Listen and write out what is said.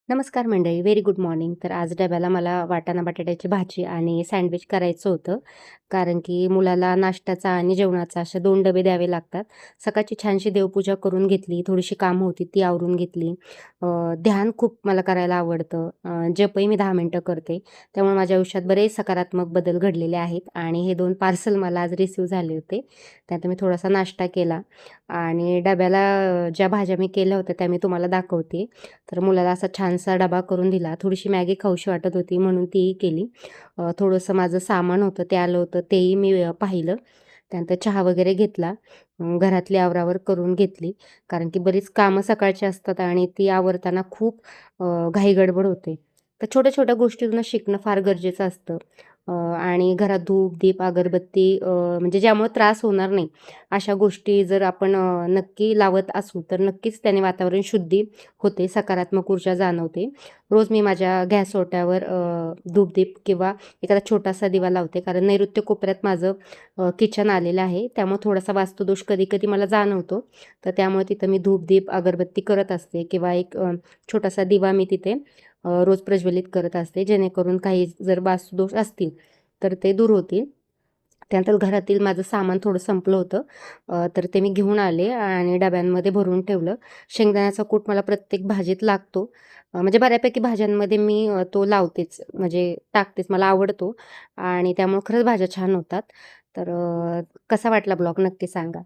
नमस्कार मंडळी, very good morning. तर आज डब्याला मला वाटाणा बटाट्याची भाजी आणि सँडविच करायचं होतं. कारण की मुलाला नाश्त्याचा आणि जेवणाचा असे 2 डबे द्यावे लागतात. सकाळची छानशी देवपूजा करून घेतली, थोडीशी कामं होती ती आवरून घेतली. ध्यान खूप मला करायला आवडतं. जपही मी 10 मिनिटं करते. त्यामुळे माझ्या आयुष्यात बरेच सकारात्मक बदल घडलेले आहेत आणि हे 2 पार्सल मला आज रिसीव्ह झाले होते. त्यात मी थोडासा नाश्ता केला आणि डब्याला ज्या भाज्या मी केल्या होत्या त्या मी तुम्हाला दाखवते. तर मुलाला असा छानसा डबा करून दिला. थोडीशी मॅगी खाऊशी वाटत होती म्हणून तीही केली. थोडंसं माझं सामान होतं ते आलं होतं तेही मी पाहिलं. त्यानंतर चहा वगैरे घेतला. घरातली आवरावर करून घेतली. कारण की बरीच कामं सकाळची असतात आणि ती आवरताना खूप घाई-गडबड होते. तर छोट्या-छोट्या गोष्टीतून शिकणं फार गरजेचं असतं. आणि घरात धूप, दीप, अगरबत्ती म्हणजे ज्यामुळे त्रास होणार नाही, अशा गोष्टी जर आपण नक्की लावत असू, तर नक्कीच त्याने वातावरण शुद्धी होते, सकारात्मक ऊर्जा जाणवते. रोज मी माझ्या गॅस ओट्यावर धूपदीप किंवा एखादा छोटासा दिवा लावते. कारण नैऋत्य कोपऱ्यात माझं किचन आलेलं आहे. त्यामुळे थोडासा वास्तुदोष कधी-कधी मला जाणवतो. तर त्यामुळे तिथं मी धूपदीप, अगरबत्ती करत असते किंवा एक छोटासा दिवा मी तिथे रोज प्रज्वलित करत असते. जेणेकरून काही जर वास्तुदोष असतील, तर ते दूर होतील. त्यानंतर घरातील माझं सामान थोडं संपलं होतं. तर ते मी घेऊन आले आणि डब्यांमध्ये भरून ठेवलं. शेंगदाण्याचा कूट मला प्रत्येक भाजीत लागतो. म्हणजे बऱ्यापैकी भाज्यांमध्ये मी तो लावतेच, म्हणजे टाकतेच. मला आवडतो आणि त्यामुळे खरंच भाज्या छान होतात. तर कसा वाटला ब्लॉग नक्की सांगा.